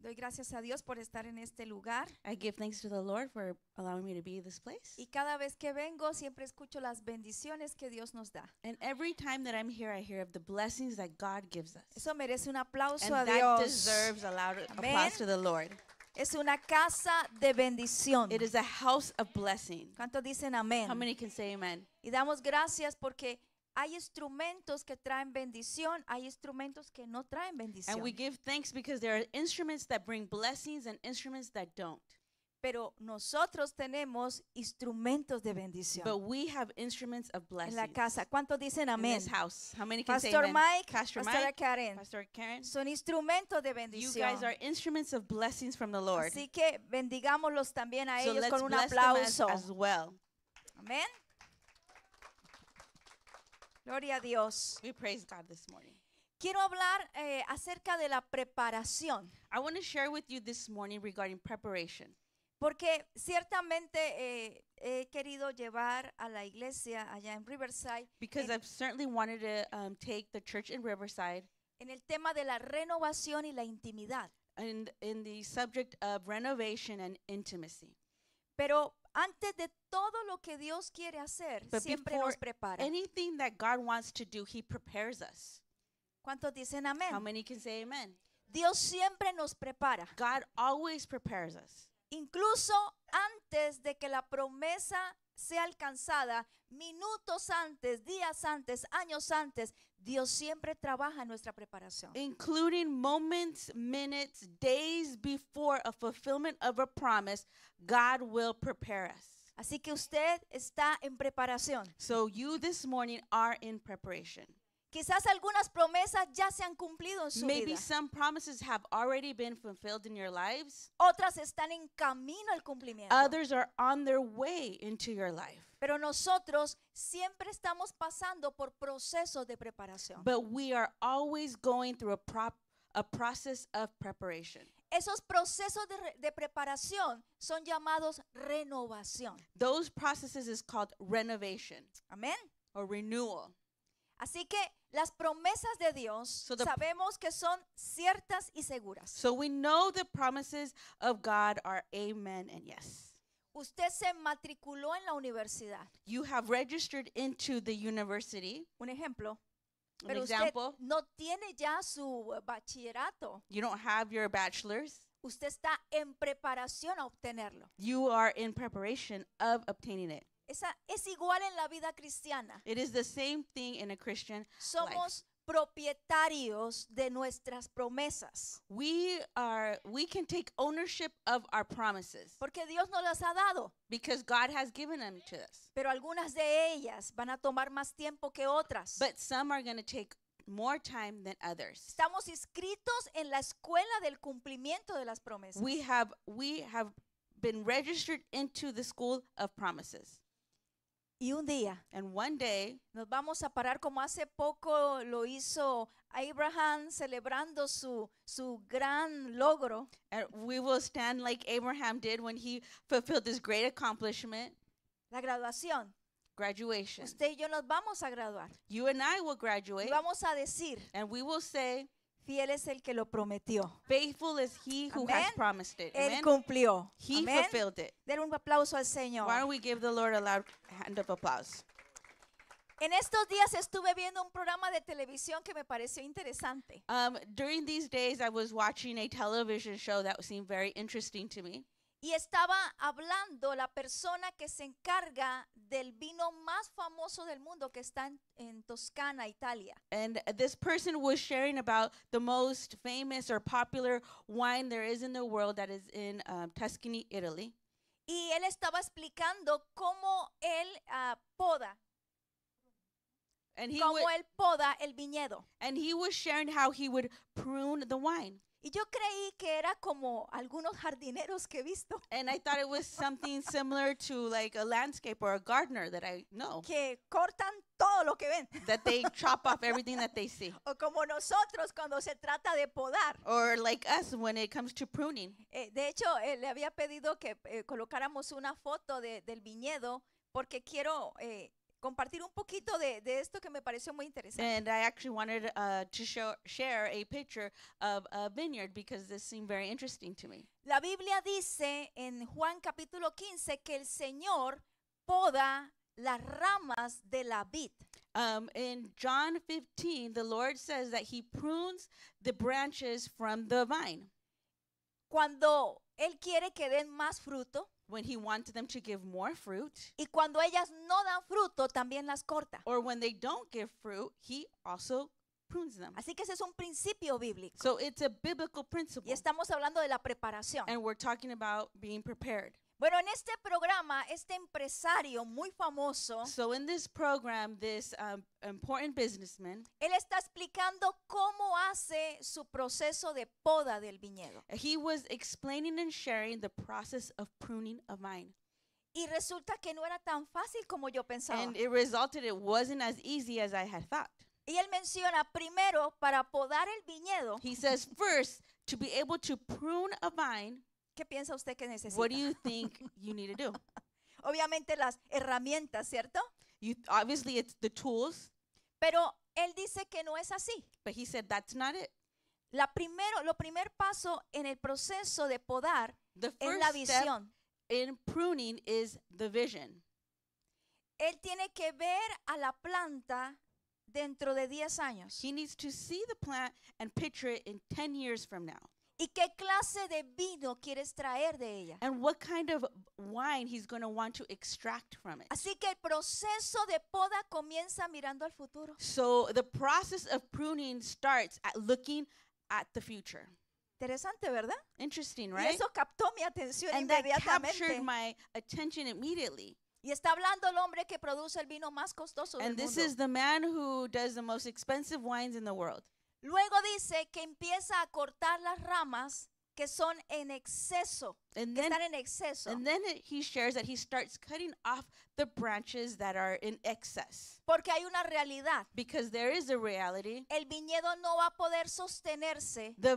Doy gracias a Dios por estar en este lugar. I give thanks to the Lord for allowing me to be in this place. Y cada vez que vengo siempre escucho las bendiciones que Dios nos da. And every time that I'm here, I hear of the blessings that God gives us. Eso merece un aplauso And a that Dios. deserves a loud Amen. applause to the Lord. Es una casa de bendición. It is a house of blessing. ¿Cuántos dicen amén? How many can say amen? Y damos gracias porque hay instrumentos que traen bendición, hay instrumentos que no traen bendición. And we give thanks because there are instruments that bring blessings and instruments that don't. Pero nosotros tenemos instrumentos de bendición But we have instruments of en blessings la casa. ¿Cuántos dicen in amén? this house. How many can say Pastor amen? Mike, Pastor Pastora Mike, Karen, Pastor Karen. son instrumentos de You bendición. guys are instruments of blessings from the Lord. Así que bendigámoslos también a So ellos let's con un bless them aplauso. as well. Amén. Gloria a Dios. We praise God this morning. Quiero hablar acerca de la preparación, I want to share with you this morning regarding preparation. porque ciertamente he querido llevar a la iglesia allá en Riverside Because I've certainly wanted to take the church in Riverside en el tema de la renovación y la intimidad. and in the subject of renovation and intimacy. Pero antes de todo lo que Dios quiere hacer, But siempre before nos prepara. anything that God wants to do, He prepares us. ¿Cuántos dicen How amén? many can say amen? Dios siempre nos prepara. God always prepares us. Incluso antes de que la promesa sea alcanzada, minutos antes, días antes, años antes, Dios siempre trabaja en nuestra preparación. Including moments, minutes, days before a fulfillment of a promise, God will prepare us. Así que usted está en preparación. So you this morning are in preparation. Quizás algunas promesas ya se han cumplido en su Maybe vida. some promises have already been fulfilled in your lives. Otras están en camino al cumplimiento. Others are on their way into your life. Pero nosotros siempre estamos pasando por procesos de preparación. But we are always going through a process of preparation. Esos procesos de preparación son llamados renovación. Those processes is called renovation Amén. or renewal. Así que las promesas de Dios So the- sabemos que son ciertas y seguras. So we know the promises of God are amen and yes. Usted se matriculó en la universidad. You have registered into the university. Un ejemplo. An Pero usted example, no tiene ya su bachillerato. you don't have your bachelor's. Usted está en preparación a obtenerlo. You are in preparation of obtaining it. Es igual en la vida cristiana. It is the same thing in a Christian life. Somos propietarios de nuestras promesas. We can take ownership of our promises Porque Dios nos las ha dado. because God has given them to us. Pero algunas de ellas van a tomar más tiempo que otras. But some are going to take more time than others. Estamos inscritos en la escuela del cumplimiento de las promesas. We have been registered into the school of promises. Y un día And one day, nos vamos a parar como hace poco lo hizo Abraham celebrando su gran logro. we will stand like Abraham did when he fulfilled this great accomplishment, La graduación. graduation. Usted y yo nos vamos a graduar. You and I will Y graduate, vamos a decir, and we will say, fiel es el que lo prometió. faithful is he who has Amen. promised it. Él Amen. cumplió. He Amén. fulfilled it. Den un aplauso al Señor. Why don't we give the Lord a loud hand of applause? En estos días estuve viendo un programa de televisión que me pareció interesante. During these days, I was watching a television show that seemed very interesting to me. Y estaba hablando la persona que se encarga del vino más famoso del mundo que está en Toscana, Italia. And this person was sharing about the most famous or popular wine there is in the world that is in Tuscany, Italy. Y él estaba explicando cómo él poda, And he, cómo wa- él poda el viñedo. and he was sharing how he would prune the wine. Y yo creí que era como algunos jardineros que he visto, And I thought it was something similar to like a landscape or a gardener that I know, que cortan todo lo que ven. that they chop off everything that they see. O como nosotros cuando se trata de podar. Or like us when it comes to pruning. De hecho, le había pedido que colocáramos una foto del viñedo porque quiero compartir un poquito de esto que me pareció muy interesante. And I actually wanted to share a picture of a vineyard because this seemed very interesting to me. La Biblia dice en Juan capítulo 15 que el Señor poda las ramas de la vid. In John 15, the Lord says that he prunes the branches from the vine Cuando Él quiere que den más fruto when he wants them to give more fruit, y cuando ellas no dan fruto también las corta. or when they don't give fruit, he also prunes them. Así que ese es un principio bíblico. So it's a biblical Y principle. estamos hablando de la preparación. And we're talking about being prepared. Bueno, en este programa, este empresario muy famoso, So in this program, this important businessman, él está explicando cómo hace su proceso de poda del viñedo. he was explaining and sharing the process of pruning a vine. Y resulta que no era tan fácil como yo pensaba. And it resulted, it wasn't as easy as I had thought. Y él menciona primero para podar el viñedo. He says, first, to be able to prune a vine, ¿Qué piensa usted que necesita? what do you think you need to do? Obviamente las herramientas, ¿cierto? Obviously, it's the tools, Pero él dice que no es así. but he said that's not it. Lo primer paso en el proceso de podar The es la first step visión. in pruning is the vision. Él tiene que ver a la planta dentro de 10 años. He needs to see the plant and picture it in 10 years from now. ¿Y qué clase de vino quieres traer de ella? And what kind of wine he's going to want to extract from it. Así que el proceso de poda comienza mirando al futuro. So the process of pruning starts at looking at the future. Interesante, ¿verdad? Interesting, Y right? eso captó mi atención And that inmediatamente. captured my attention immediately. Y está hablando el hombre que produce el vino más costoso del And this mundo. is the man who does the most expensive wines in the world. Luego dice que empieza a cortar las ramas que son en exceso, And que then, están en exceso. he shares that he starts cutting off the branches that are in excess. Porque hay una realidad. Because there is a reality. El viñedo no va a poder sostenerse The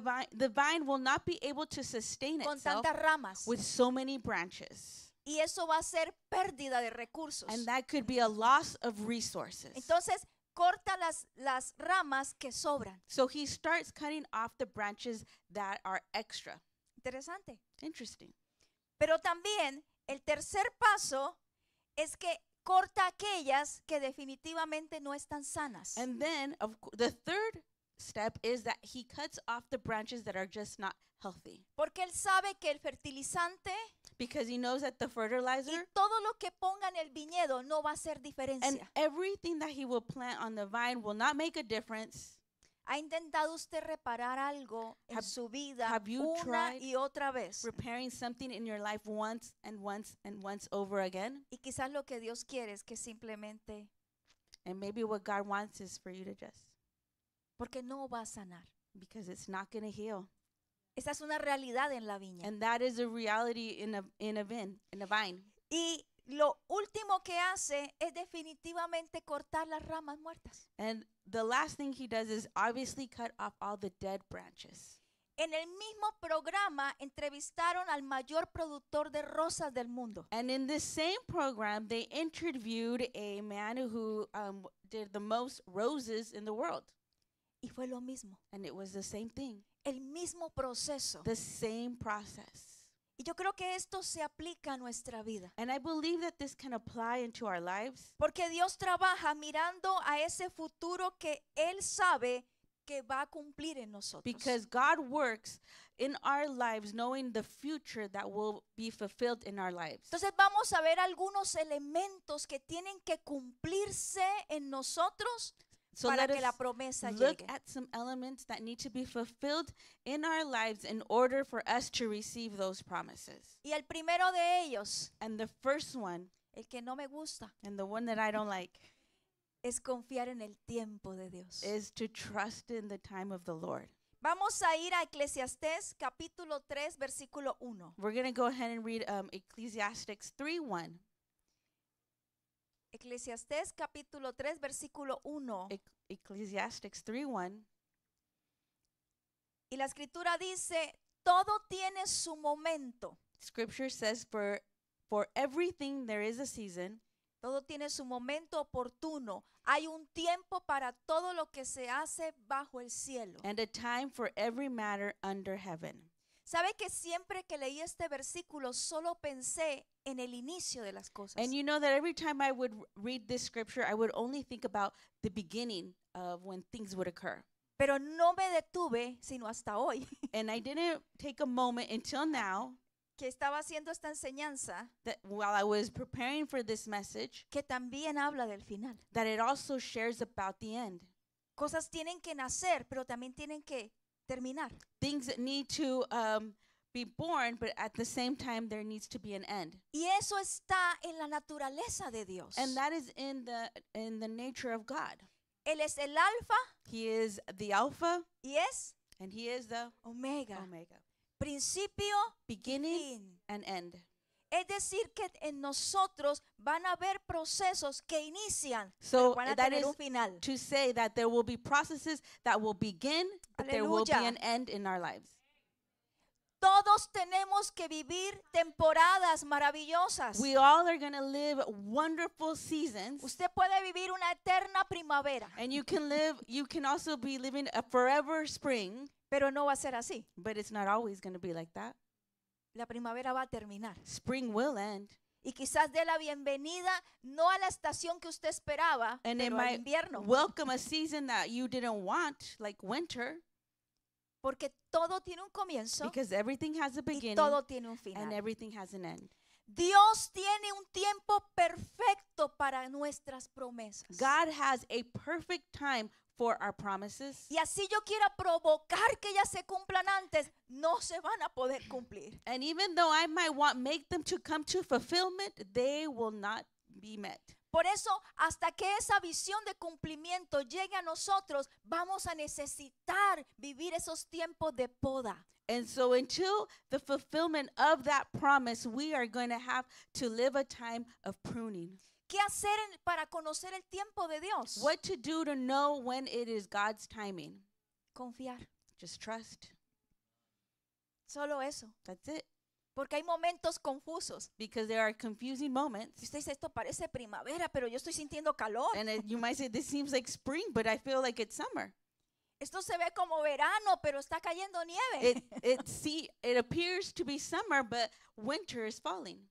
vine will not be able to sustain con itself tantas ramas. with so many branches. Y eso va a ser pérdida de recursos. And that could be a loss of resources. Entonces, corta las ramas que sobran. So he starts cutting off the branches that are extra. Interesante. Interesting. Pero también el tercer paso es que corta aquellas que definitivamente no están sanas. And then the third step is that he cuts off the branches that are just not healthy. Porque él sabe que el fertilizante Because he knows that the y fertilizer todo lo que ponga en el viñedo no va a hacer and diferencia. everything that he will plant on the vine will not make a difference. ¿Ha intentado usted reparar algo en Have- su vida have you una tried y otra vez? Repairing something in your life once and once and once over again. Y quizás lo que Dios quiere es que simplemente, And maybe what God wants is for you to just, porque no va a sanar. because it's not going to heal. Esa es una realidad en la viña. And that is a reality in a vine. Y lo último que hace es definitivamente cortar las ramas muertas. And the last thing he does is obviously cut off all the dead branches. En el mismo programa entrevistaron al mayor productor de rosas del mundo. And in this same program, they interviewed a man who did the most roses in the world. Y fue lo mismo, And it was the same thing, el mismo proceso. the same process. Y yo creo que esto se aplica a nuestra vida. And I believe that this can apply into our lives Porque Dios trabaja mirando a ese futuro que Él sabe que va a cumplir en nosotros. because God works in our lives knowing the future that will be fulfilled in our lives. Entonces vamos a ver algunos elementos que tienen que cumplirse en nosotros So para let que la us promesa look llegue. at some elements that need to be fulfilled in our lives in order for us to receive those promises. Y el primero de ellos, And the first one, el que no me gusta, and the one that I don't like, es confiar en el tiempo de Dios. is to trust in the time of the Lord. Vamos a ir a Eclesiastés capítulo 3 versículo 1. We're going to go ahead and read Ecclesiastes 3:1. Eclesiastés capítulo 3 versículo 1. Ecclesiastes 3:1. Y la escritura dice, todo tiene su momento Scripture says for everything there is a season Todo tiene su momento oportuno. Hay un tiempo para todo lo que se hace bajo el cielo. and a time for every matter under heaven. ¿Sabe que siempre que leí este versículo solo pensé en el inicio de las cosas? And you know that every time I would read this scripture, I would only think about the beginning of when things would occur. Pero no me detuve sino hasta hoy, And I didn't take a moment until now que estaba haciendo esta enseñanza, that while I was preparing for this message, que también habla del final. that it also shares about the end. Cosas tienen que nacer, pero también tienen que terminar. Things that need to be born, but at the same time, there needs to be an end. Y eso está en la naturaleza de Dios. And that is in the nature of God. Él es el alfa He is the Alpha y es and He is the omega, Omega. principio y Beginning fin. and end. Es decir, que en nosotros van a haber procesos que inician, So pero van a that tener is un final. to say that there will be processes that will begin, but there will be Aleluya. an end in our lives. Todos tenemos que vivir temporadas maravillosas. We all are going to live wonderful seasons. Usted puede vivir una eterna primavera, And you can also be living a forever spring, pero no va a ser así. but it's not always going to be like that. La primavera va a terminar. Spring will end. Y quizás dé la bienvenida no a la estación que usted esperaba, And it pero al might invierno. welcome a season that you didn't want, like winter, Porque todo tiene un comienzo because everything has a y beginning todo tiene un and final. everything has an end. Dios tiene un tiempo perfecto para nuestras promesas. God has a perfect time for our promises. Y así yo quiera provocar que ellas se cumplan antes, no se van a poder cumplir. And even though I might make them to come to fulfillment, they will not be met. Por eso, hasta que esa visión de cumplimiento llegue a nosotros, vamos a necesitar vivir esos tiempos de poda. And so until the fulfillment of that promise, we are going to have to live a time of pruning. ¿Qué hacer para conocer el tiempo de Dios? What to do to know when it is God's timing. Confiar. Just trust. Solo eso. That's it. Porque hay momentos confusos. Because there are confusing Y moments. usted dice, esto parece primavera, pero yo estoy sintiendo calor. And you might say, this seems like spring, but I feel like it's summer. Esto se ve como verano, pero está cayendo nieve. It appears to be summer, but winter is falling.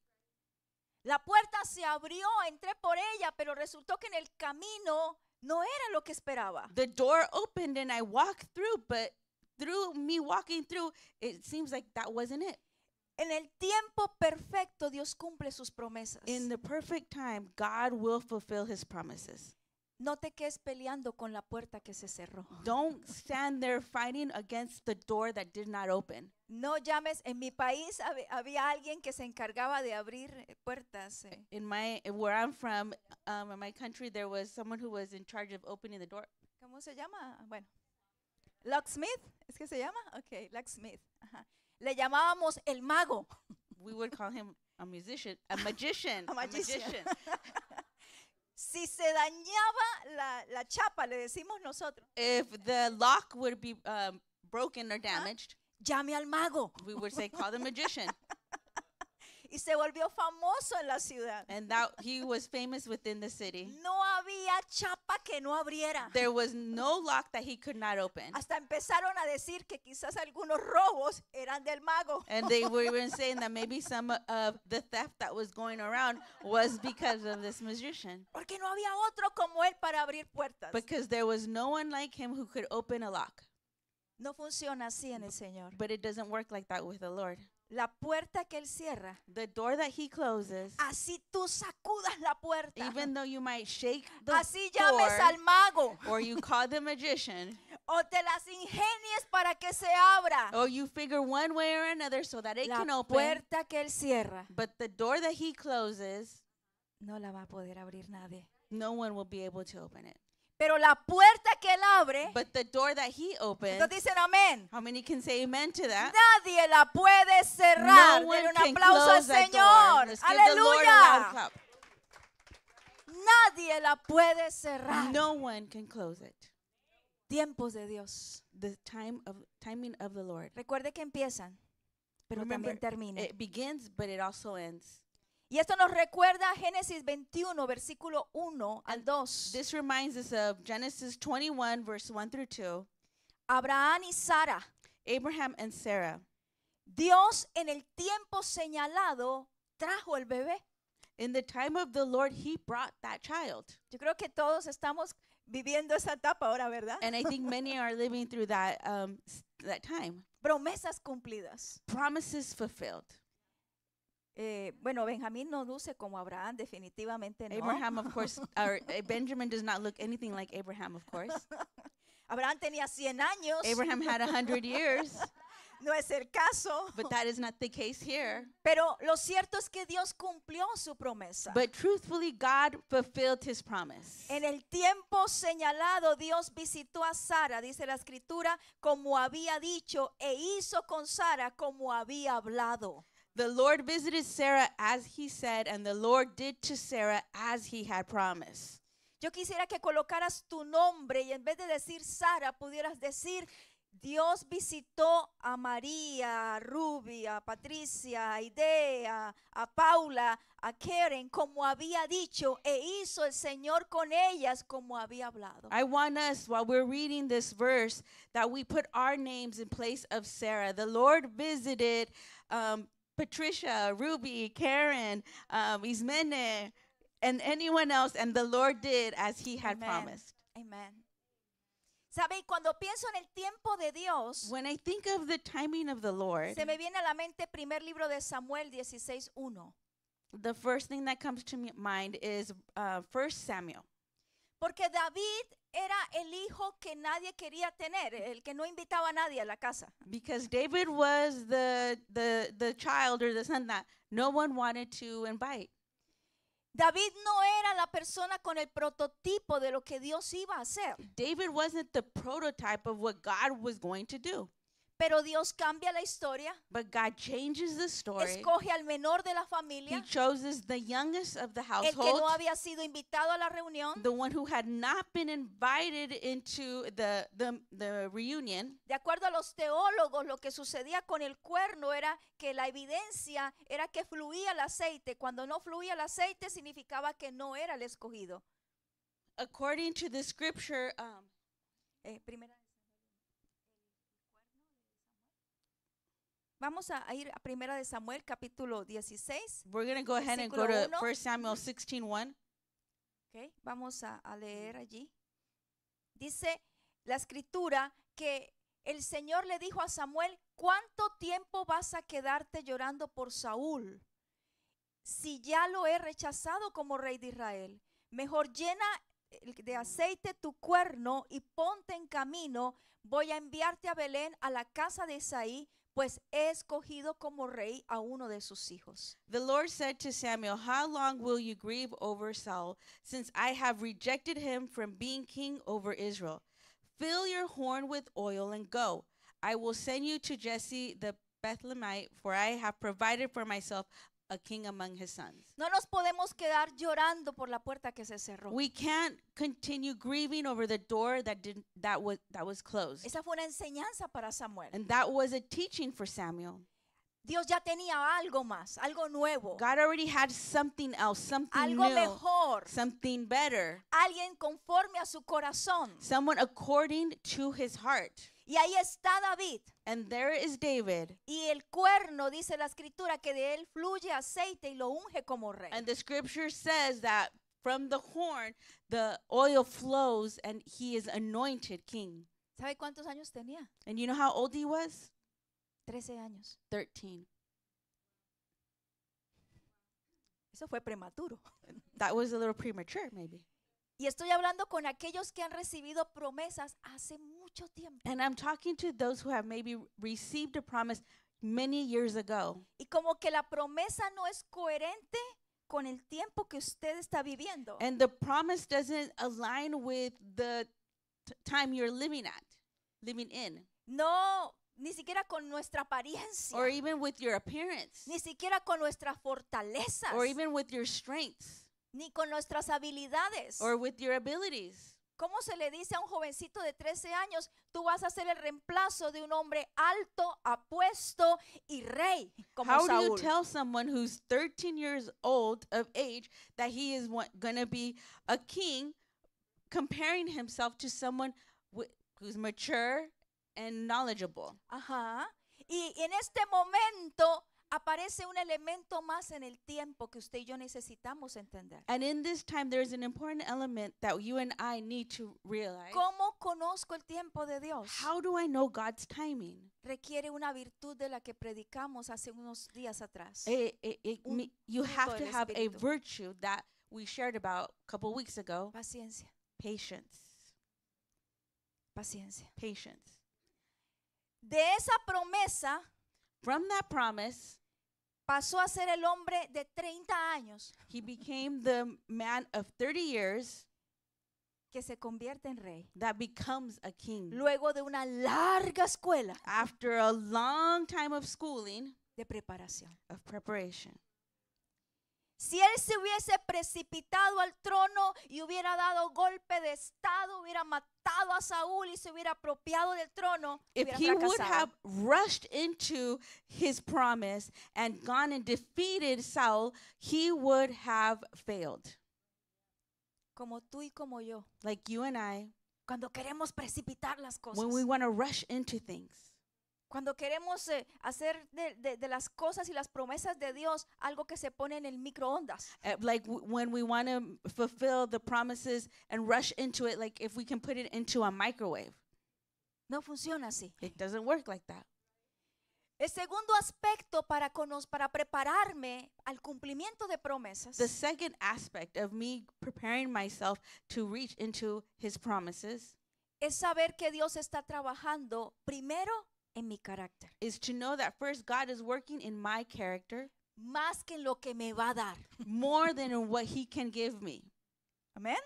La puerta se abrió, entré por ella, pero resultó que en el camino no era lo que esperaba. The door opened and I walked through, but through me walking through, it seems like that wasn't it. En el tiempo perfecto, Dios cumple sus promesas. In the perfect time, God will fulfill his promises. No te quedes peleando con la puerta que se cerró. Don't stand there fighting against the door that did not open. No llames, en mi país había alguien que se encargaba de abrir puertas. Where I'm from, in my country, there was someone who was in charge of opening the door. ¿Cómo se llama? Bueno, locksmith, ¿es que se llama? Ok, locksmith. Ajá. Le llamábamos el mago. We would call him a magician. A magician. Si se dañaba la chapa, le decimos nosotros, If the lock would be broken or damaged, llame al mago. we would say, call the magician. Y se volvió famoso en la ciudad. And that he was famous within the city. No había chapa que no abriera. There was no lock that he could not open. Hasta empezaron a decir que quizás algunos robos eran del mago. And they were even saying that maybe some of the theft that was going around was because of this magician. Porque no había otro como él para abrir puertas. Because there was no one like him who could open a lock. No funciona así en el Señor. But it doesn't work like that with the Lord. La puerta que él cierra, The door that he closes, así tú sacudas la puerta. even though you might shake the Así llames door al mago. or you call the magician O te las ingenies para que se abra. or you figure one way or another so that it can La open, puerta que él cierra, but the door that he closes, no la va a poder abrir nadie. no one will be able to open it. Pero la puerta que él abre, But the door that he opens, entonces dicen amén. how many can say amen to that? Nadie la puede cerrar. No one Denle un can aplauso al close that door. Señor. Let's give the Lord a loud Aleluya. clap. Nadie la puede cerrar. No one can close it. Tiempos de Dios. The timing of the Lord. Recuerde que empiezan, pero Remember, también terminan. it begins, but it also ends. Y esto nos recuerda a Génesis 21, versículo 1 al 2. This reminds us of Genesis 21, verse 1 through 2. Abraham y Sara. Abraham and Sarah. Dios en el tiempo señalado trajo el bebé. In the time of the Lord, he brought that child. Yo creo que todos estamos viviendo esa etapa ahora, ¿verdad? And I think many are living through that that time. Promesas cumplidas. Promises fulfilled. Bueno, Benjamín no luce como Abraham, definitivamente no. Abraham, of course, or Benjamin does not look anything like Abraham, of course. Abraham tenía 100 años. Abraham had 100 years, No es el caso. but that is not the case here. Pero lo cierto es que Dios cumplió su promesa. But truthfully, God fulfilled his promise. En el tiempo señalado, Dios visitó a Sara, dice la escritura, como había dicho, e hizo con Sara como había hablado. The Lord visited Sarah as he said, and the Lord did to Sarah as he had promised. Yo quisiera que colocaras tu nombre y en vez de decir Sara, pudieras decir, Dios visitó a María, a Ruby, a Patricia, a Idea, a Paula, a Karen, como había dicho, e hizo el Señor con ellas como había hablado. I want us, while we're reading this verse, that we put our names in place of Sarah. The Lord visited Patricia, Ruby, Karen, Ismene, and anyone else, and the Lord did as he had Amen. promised. Amen. ¿Sabe? Y cuando pienso en el tiempo de Dios, When I think of the timing of the Lord, se me viene a la mente primer libro de Samuel 16:1. the first thing that comes to mind is 1 Samuel. Porque David era el hijo que nadie quería tener, el que no invitaba a nadie a la casa. Because David was the child or the son that no one wanted to invite. David no era la persona con el prototipo de lo que Dios iba a hacer. David wasn't the prototype of what God was going to do. Pero Dios cambia la historia, But God changes the story. escoge al menor de la He familia, chooses the youngest of the el que household, no había sido invitado a la reunión. the one who had not been invited into the reunion. De acuerdo a los teólogos, lo que sucedía con el cuerno era que la evidencia era que fluía el aceite. Cuando no fluía el aceite significaba que no era el escogido. According to the scripture, Vamos a ir a Primera de Samuel, capítulo 16. we're going to go ahead and go Versículo to 1. 1 Samuel 16:1. Okay, vamos a leer allí. Dice la escritura que el Señor le dijo a Samuel, ¿cuánto tiempo vas a quedarte llorando por Saúl? Si ya lo he rechazado como rey de Israel, mejor llena de aceite tu cuerno y ponte en camino. Voy a enviarte a Belén, a la casa de Isaí, pues he escogido como rey a uno de sus hijos. The Lord said to Samuel, "How long will you grieve over Saul, since I have rejected him from being king over Israel? Fill your horn with oil and go. I will send you to Jesse the Bethlehemite, for I have provided for myself a king among his sons." No nos podemos quedar llorando por la puerta que se cerró. We can't continue grieving over the door that was closed. Esa fue una enseñanza para Samuel. And that was a teaching for Samuel. Dios ya tenía algo más, algo nuevo, God already had something else, something algo new, mejor, something better, alguien conforme a su corazón. someone according to his heart. Y ahí está David. And there is David. Y el cuerno, dice la escritura, que de él fluye aceite y lo unge como rey. And the scripture says that from the horn, the oil flows and he is anointed king. ¿Sabe cuántos años tenía? And you know how old he was? 13 años. 13. Eso fue prematuro. That was a little premature, maybe. Y estoy hablando con aquellos que han recibido promesas hace mucho tiempo. And I'm talking to those who have maybe received a promise many years ago. Y como que la promesa no es coherente con el tiempo que usted está viviendo. And the promise doesn't align with the time you're living in, No, ni siquiera con nuestra apariencia. or even with your appearance, Ni siquiera con nuestras fortalezas. or even with your strengths, Ni con nuestras habilidades. or with your abilities. ¿Cómo se le dice a un jovencito de 13 años, tú vas a ser el reemplazo de un hombre alto, apuesto y rey como How do you Saúl? tell someone who's 13 years old of age that he is going to be a king, comparing himself to someone who's mature and knowledgeable? Ajá. Y en este momento aparece un elemento más en el tiempo que usted y yo necesitamos entender. And in this time, there's an important element that you and I need to realize. ¿Cómo conozco el tiempo de Dios? How do I know God's timing? Requiere una virtud de la que predicamos hace unos días atrás. You fruto have to del have a Espíritu. virtue that we shared about a couple weeks ago. Paciencia, Patience. paciencia. Patience. De esa promesa From that promise, pasó a ser el hombre de 30 años he became the man of 30 years que se convierte en rey. that becomes a king. Luego de una larga escuela After a long time of schooling, de preparación. of preparation. Si él se hubiese precipitado al trono y hubiera dado golpe de estado, hubiera matado a Saúl y se hubiera apropiado del trono, If hubiera he would fracasado. have rushed into his promise and gone and defeated Saul, he would have failed. Como tú y como yo, Like you and I, cuando queremos precipitar las cosas, when we want to rush into things, cuando queremos hacer de las cosas y las promesas de Dios algo que se pone en el microondas. when we want to fulfill the promises and rush into it, like if we can put it into a microwave. No funciona así. It doesn't work like that. El segundo aspecto para prepararme al cumplimiento de promesas The second aspect of me preparing myself to reach into his promises es saber que Dios está trabajando primero en mi carácter, is to know that first God is working in my character más que en lo que me va a dar. more than in what he can give me. Amén.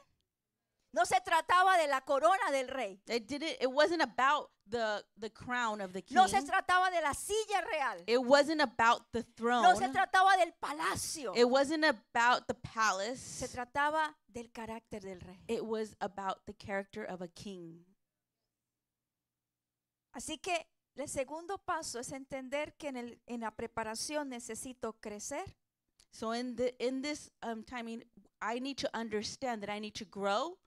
No se trataba de la corona del rey. It wasn't about the crown of the king. No se trataba de la silla real. It wasn't about the throne. No se trataba del palacio. It wasn't about the palace. Se trataba del carácter del rey. It was about the character of a king. Así que el segundo paso es entender que en la preparación necesito crecer, So in this timing, I need to understand that I need to grow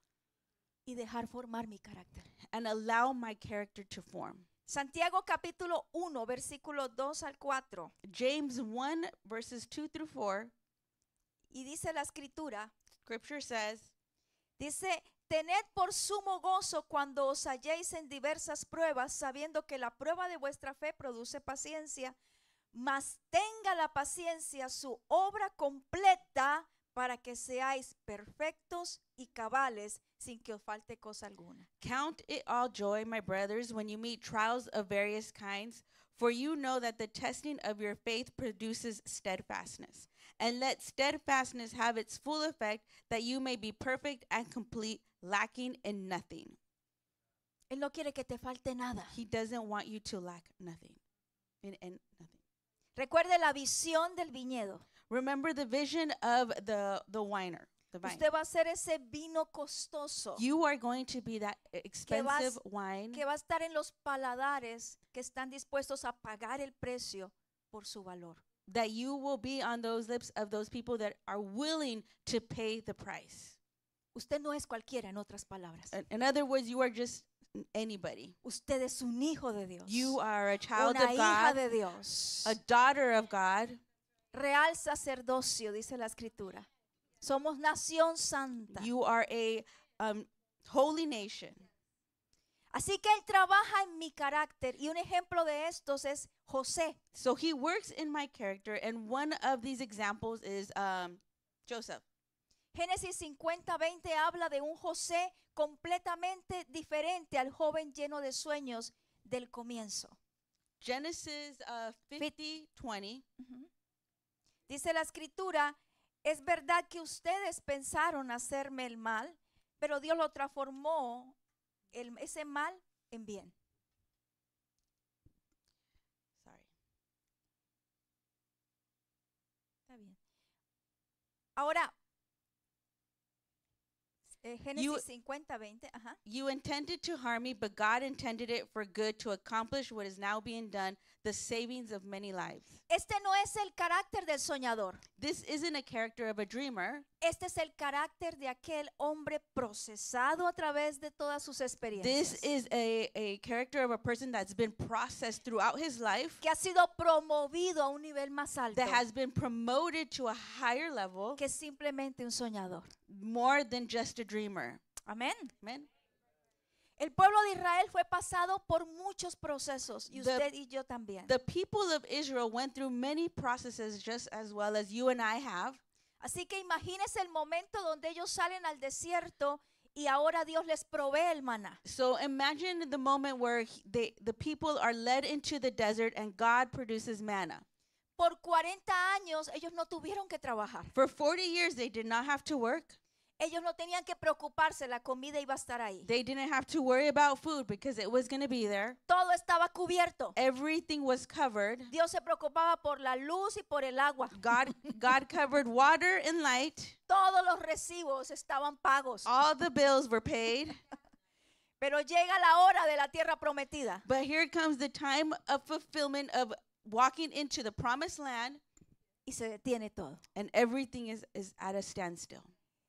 y dejar formar mi carácter. and allow my character to form. Santiago capítulo 1, versículos 2 al 4. James 1 verses 2 through 4, Y dice la escritura, scripture says, dice, tened por sumo gozo cuando os halléis en diversas pruebas, sabiendo que la prueba de vuestra fe produce paciencia, mas tenga la paciencia su obra completa para que seáis perfectos y cabales sin que os falte cosa alguna. Count it all joy, my brothers, when you meet trials of various kinds, for you know that the testing of your faith produces steadfastness. And let steadfastness have its full effect, that you may be perfect and complete, lacking in nothing. Él no quiere que te falte nada. He doesn't want you to lack nothing. In nothing. Recuerde la visión del viñedo. Remember the vision of the vine. Usted va a ser ese vino costoso You are going to be that expensive wine que va a estar en los paladares que están dispuestos a pagar el precio por su valor. that you will be on those lips of those people that are willing to pay the price. Usted no es cualquiera, en otras palabras. In other words, you are just anybody. Usted es un hijo de Dios. You are a child Una of hija God, de Dios. a daughter of God, Real sacerdocio, dice la escritura. Somos nación santa. you are a holy nation. Así que él trabaja en mi carácter y un ejemplo de estos es José. So he works in my character, and one of these examples is Joseph. Génesis 50:20 habla de un José completamente diferente al joven lleno de sueños del comienzo. Genesis 50:20. Dice la escritura, es verdad que ustedes pensaron hacerme el mal, pero Dios lo transformó ese mal en bien. Sorry. Está bien. Ahora, Génesis 50:20. Ajá. You intended to harm me, but God intended it for good to accomplish what is now being done, the savings of many lives. Este no es el carácter del soñador. This isn't a character of a dreamer. Este es el carácter de aquel hombre procesado a través de todas sus This experiencias, is a character of a person that's been processed throughout his life, que ha sido promovido a un nivel más alto that has been promoted to a higher level, que simplemente un soñador. more than just a dreamer. Amén. Amen. El pueblo de Israel fue pasado por muchos procesos y The- usted y yo también. The people of Israel went through many processes just as well as you and I have. Así que imagínese el momento donde ellos salen al desierto y ahora Dios les provee el maná. So imagine the moment where the people are led into the desert and God produces manna. Por 40 años ellos no tuvieron que trabajar. For 40 years, they did not have to work. Ellos no tenían que preocuparse, la comida iba a estar ahí. They didn't have to worry about food because it was going to be there. Todo estaba cubierto. Everything was covered. Dios se preocupaba por la luz y por el agua. God covered water and light. Todos los recibos estaban pagos. All the bills were paid. Pero llega la hora de la tierra prometida. But here comes the time of fulfillment of walking into the promised land, Y se detiene todo. and everything is at a standstill.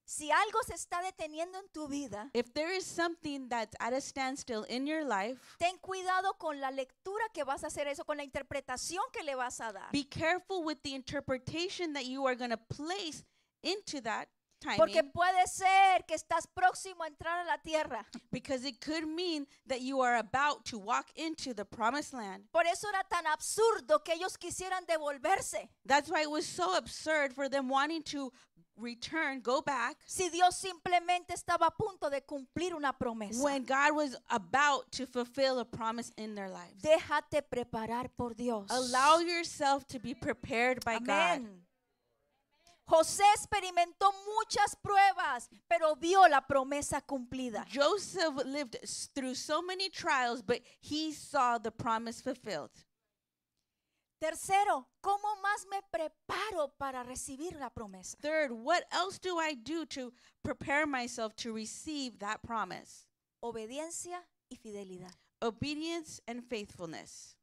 Si algo se está deteniendo en tu vida, If there is something that's at a standstill in your life, ten cuidado con la lectura que vas a hacer eso, con la interpretación que le vas a dar. be careful with the interpretation that you are going to place into that Porque timing, puede ser que estás próximo a entrar a la tierra. because it could mean that you are about to walk into the promised land. Por eso era tan absurdo que ellos quisieran devolverse. That's why it was so absurd for them wanting to return, go back, Si Dios simplemente estaba a punto de cumplir una promesa. when God was about to fulfill a promise in their lives. Déjate preparar por Dios. Allow yourself to be prepared by God. Amén. José experimentó muchas pruebas, pero vio la promesa cumplida. Joseph lived through so many trials, but he saw the promise fulfilled. Tercero, ¿cómo más me preparo para recibir la promesa? Third, what else do I do to prepare myself to receive that promise? Obediencia y fidelidad. Obedience and faithfulness.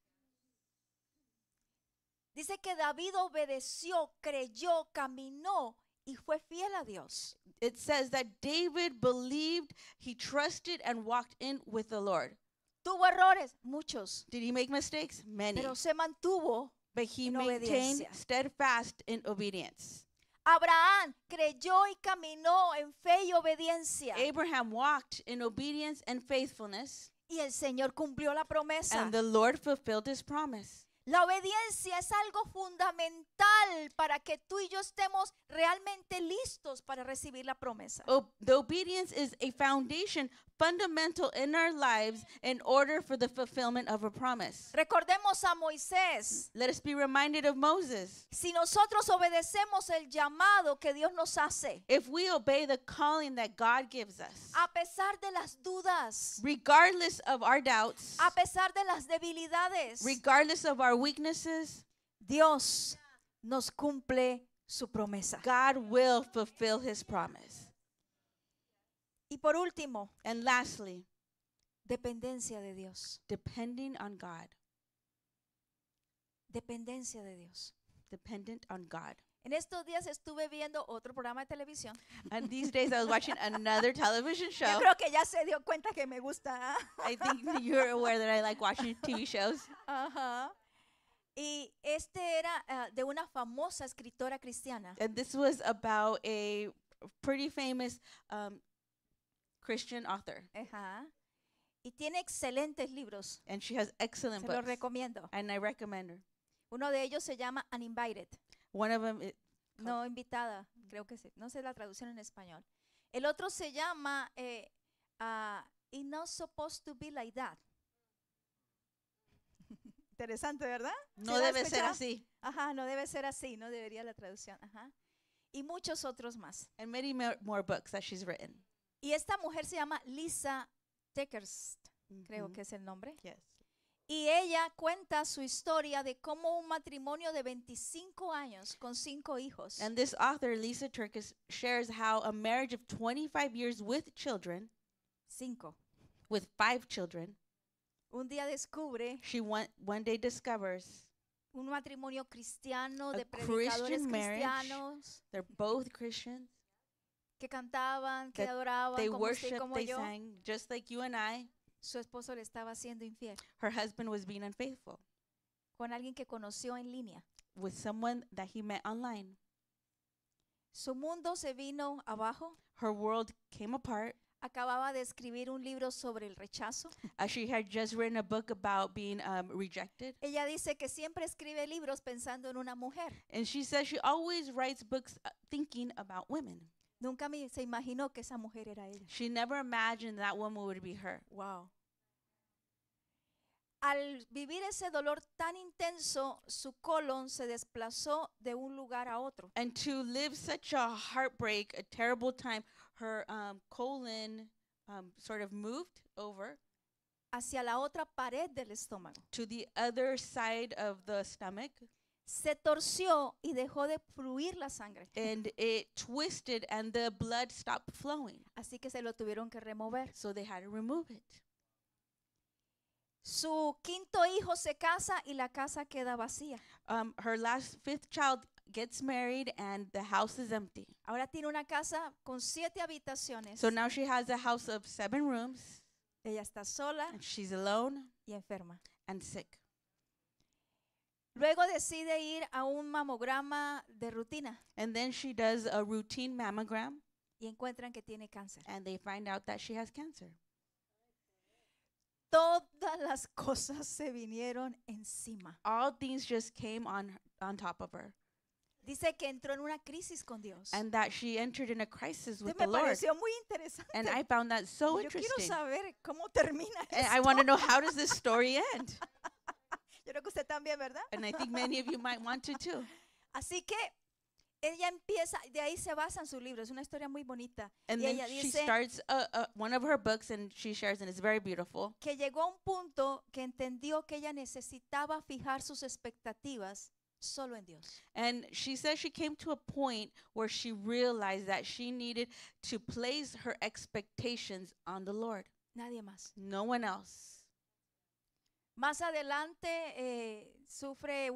Dice que David obedeció, creyó, caminó y fue fiel a Dios. It says that David believed, he trusted, and walked in with the Lord. Tuvo errores, muchos, Did he make mistakes? Many. pero se mantuvo. But he en maintained obediencia. steadfast in obedience. Abraham creyó y caminó en fe y obediencia. Abraham walked in obedience and faithfulness, Y el Señor cumplió la promesa. and the Lord fulfilled his promise. La obediencia es algo fundamental para que tú y yo estemos realmente listos para recibir la promesa. The obedience is a foundation fundamental in our lives in order for the fulfillment of a promise. Recordemos a Moisés. Let us be reminded of Moses. Si nosotros obedecemos el llamado que Dios nos hace, If we obey the calling that God gives us, a pesar de las dudas, regardless of our doubts, a pesar de las debilidades, regardless of our weaknesses, Dios nos cumple su promesa. God will fulfill his promise. Y por último, And lastly, dependencia de Dios. depending on God. Dependencia de Dios. Dependent on God. En estos días estuve viendo otro programa de televisión. And these days I was watching another television Yo show. creo que ya se dio cuenta que me gusta. ¿Ah? I think that you're aware that I like watching TV shows. Ajá. Y este era de una famosa escritora cristiana. And this was about a pretty famous Christian author. Ajá. Y tiene excelentes libros. And she has excellent Se los books. recomiendo. And I recommend her. Uno de ellos se llama Uninvited. One of them, No invitada, creo que sí. No sé la traducción en español. El otro se llama It's Not Supposed to Be Like That. Interesante, ¿verdad? no ¿Sí la debe ser escuchado? así. Ajá, no debe ser así, no debería la traducción. Ajá. Y muchos otros más. And many more books that she's written. Y esta mujer se llama Lisa Teckerst, creo Mhm. que es el nombre. Yes. Y ella cuenta su historia de cómo un matrimonio de 25 años con 5 hijos And this author, Lisa Turkis, shares how a marriage of 25 years with children, 5. with 5 children, Un día descubre she one day discovers un matrimonio cristiano A de predicadores Christian marriage. cristianos they're both Christians. que cantaban, que That adoraban They como usted y worship, como they yo. sang, just like you and I. Su esposo le estaba siendo infiel Her husband was being unfaithful con alguien que conoció en línea. with someone that he met online. Su mundo se vino abajo. Her world came apart Acababa de escribir un libro sobre el rechazo. as she had just written a book about being rejected. Ella dice que siempre escribe libros pensando en una mujer. And she says she always writes books thinking about women. Nunca se imaginó que esa mujer era ella. She never imagined that woman would be her. Wow. Al vivir ese dolor tan intenso, su colon se desplazó de un lugar a otro. And to live such a heartbreak, a terrible time, her colon sort of moved over Hacia la otra pared del estómago. to the other side of the stomach, Se torció y dejó de fluir la sangre. and it twisted and the blood stopped flowing. Así que se lo tuvieron que remover. So they had to remove it. Su quinto hijo se casa y la casa queda vacía. Her last 5th child gets married and the house is empty. Ahora tiene una casa con 7 habitaciones. So now she has a house of 7 rooms Ella está sola and she's alone y enferma. and sick. Luego decide ir a un mamograma de rutina And then she does a routine mammogram y encuentran que tiene cáncer. and they find out that she has cancer. Todas las cosas se vinieron encima. All things just came on top of her. Dice que entró en una crisis con Dios. And that she entered in a crisis with Me the Lord. pareció muy interesante. And I found that so Yo quiero interesting. saber cómo termina And esto. I want to know, how does this story end? Yo creo que usted también, ¿verdad? And I think many of you might want to too. Así que ella empieza, de ahí se basa en su libro. Es una historia muy bonita. And Y then ella she dice starts one of her books and she shares, and it's very beautiful. que llegó a un punto que entendió que ella necesitaba fijar sus expectativas solo en Dios. And she says she came to a point where she realized that she needed to place her expectations on the Lord, Nadie más. no one else. Más adelante sufre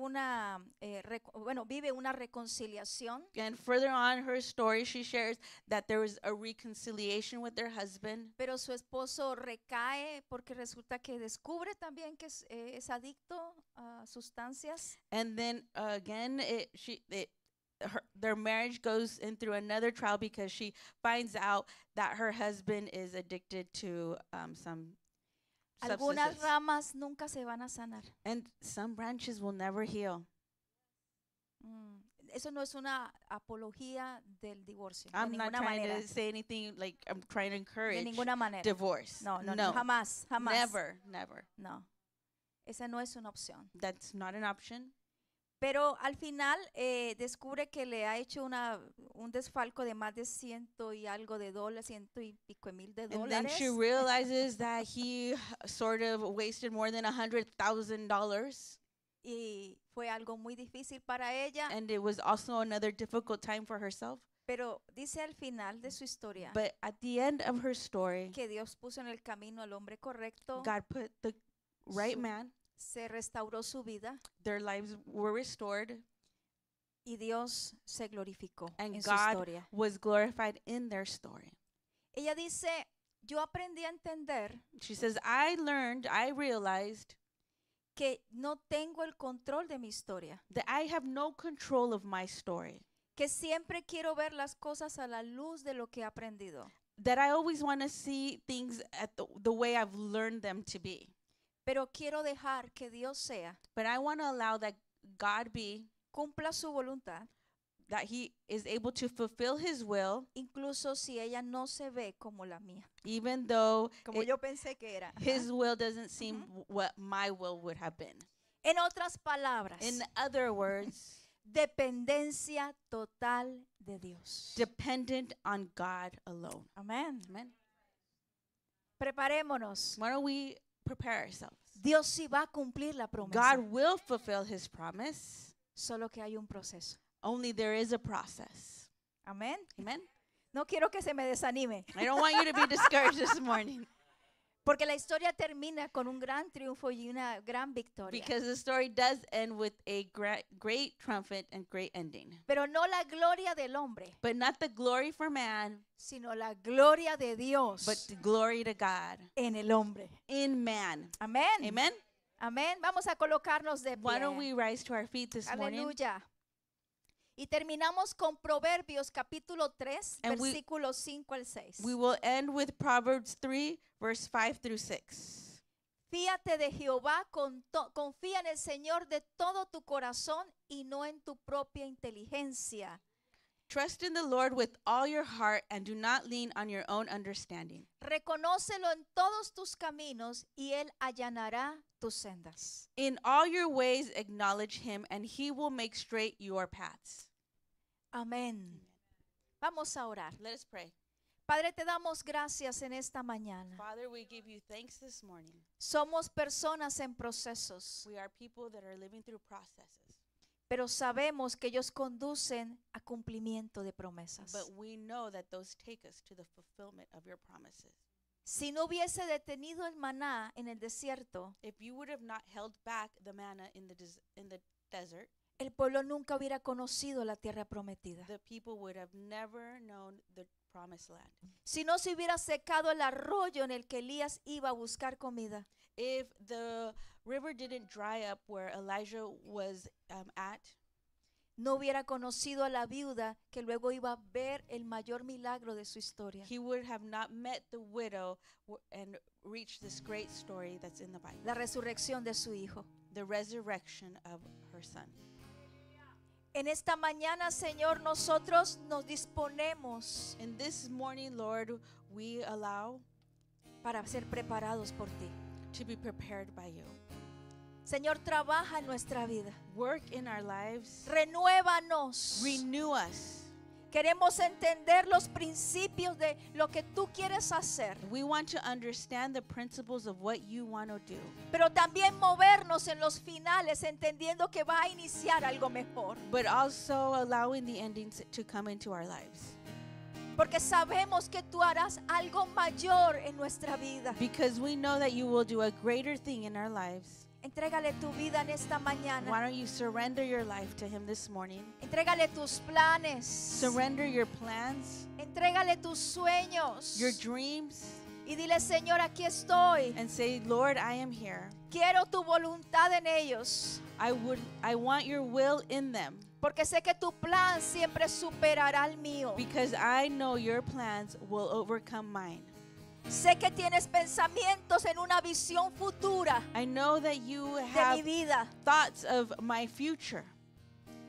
vive una reconciliación. And further on her story, she shares that there was a reconciliation with her husband, Pero su esposo recae porque resulta que descubre también que es adicto a sustancias. and then again, their marriage goes in through another trial because she finds out that her husband is addicted to some Algunas substances. ramas nunca se van a sanar. And some branches will never heal. Eso no es una apología del divorcio. De I'm not ninguna trying manera. to say anything like I'm trying to De encourage ninguna manera. divorce. No, no, no, jamás, jamás. never. No. Esa no es una opción. That's not an option. Pero al final descubre que le ha hecho un desfalco de más de ciento y algo de dólares, ciento y pico de mil de And then dólares. she realizes that he sort of wasted more than $100,000. Y fue algo muy difícil para ella. And it was also another difficult time for herself. Pero dice al final de su historia But at the end of her story, que Dios puso en el camino al hombre correcto. God put the right Su- man, Se restauró su vida their lives were restored, y Dios se glorificó and en su God historia. was glorified in their story. Ella dice, yo aprendí a entender She says, I realized que no tengo el control de mi historia, that I have no control of my story, que siempre quiero ver las cosas a la luz de lo que he aprendido, that I always want to see things at the way I've learned them to be. pero quiero dejar que Dios sea, But I want to allow that God be, cumpla su voluntad, that He is able to fulfill His will, incluso si ella no se ve como la mía, even though como it- yo pensé que era. His will doesn't seem what my will would have been. En otras palabras, In other words, dependencia total de Dios. dependent on God alone. Amén. Amen. Preparémonos. Why don't we prepare ourselves? Dios sí va a cumplir la promesa. God will fulfill his promise. Solo que hay un proceso. Only there is a process. Amén. Amen. No quiero que se me desanime, I don't want you to be discouraged this morning, porque la historia termina con un gran triunfo y una gran victoria. because the story does end with a great triumphant and great ending. Pero no la gloria del hombre, But not the glory for man, sino la gloria de but Dios the glory to God en el hombre. in man. Amén. Amen. Amén. Vamos a colocarnos de Why don't pie. we rise to our feet this morning? Aleluya. Y terminamos con Proverbios capítulo 3, And we- versículos 5 al 6. We will end with Proverbs 3, verse 5 through 6. Fíate de Jehová, confía en el Señor de todo tu corazón y no en tu propia inteligencia. Trust in the Lord with all your heart and do not lean on your own understanding. Reconócelo en todos tus caminos y Él allanará tus sendas. In all your ways acknowledge him, and he will make straight your paths. Amén. Vamos a orar. Let us pray. Padre, te damos gracias en esta mañana. Father, we give you thanks this morning. Somos personas en procesos, We are people that are living through processes, pero sabemos que ellos conducen a cumplimiento de promesas. but we know that those take us to the fulfillment of your promises. Si no hubiese detenido el maná en el desierto, If you would have not held back the manna in the desert, el pueblo nunca hubiera conocido la tierra prometida. the people would have never known the promised land. Si no se hubiera secado el arroyo en el que Elías iba a buscar comida, If the river didn't dry up where Elijah was at, no hubiera conocido a la viuda que luego iba a ver el mayor milagro de su historia, he would have not met the widow and reached this great story that's in the Bible, la resurrección de su hijo. the resurrection of her son. En esta mañana, Señor, nosotros nos disponemos And this morning, Lord, we allow para ser preparados por ti. to be prepared by you. Señor, trabaja en nuestra vida. Work in our lives. Renuévanos. Renew us. Queremos entender los principios de lo que tú quieres hacer, We want to understand the principles of what you want to do, pero también movernos en los finales entendiendo que va a iniciar algo mejor. but also allowing the endings to come into our lives. Porque sabemos que tú harás algo mayor en nuestra vida. Because we know that you will do a greater thing in our lives. Entrégale tu vida en esta Why mañana. don't you surrender your life to him this morning? Entrégale tus planes. Surrender your plans, Entrégale tus sueños. your dreams, Y dile, Señor, aquí estoy. and say, Lord, I am here. Quiero tu voluntad en ellos. I want your will in them, Porque sé que tu plan siempre superará el mío. because I know your plans will overcome mine. Sé que tienes pensamientos en una visión futura I know that you de mi have vida. thoughts of my future,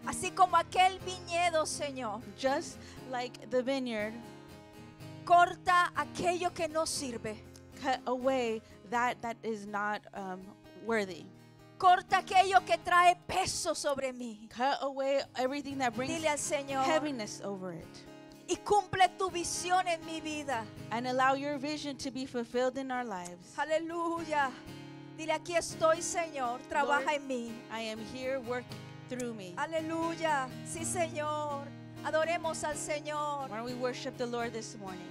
Así como aquel viñedo, Señor. just like the vineyard. Corta aquello que no sirve. Cut away that is not worthy. Corta aquello que trae peso sobre mí. Cut away everything that brings Dile al Señor. heaviness over it. Y cumple tu visión en mi vida. And allow your vision to be fulfilled in our lives. Aleluya. Dile, aquí estoy, Señor. Trabaja Lord, en mí. I am here, work through me. Aleluya. Sí, Señor. Adoremos al Señor. Why don't we worship the Lord this morning?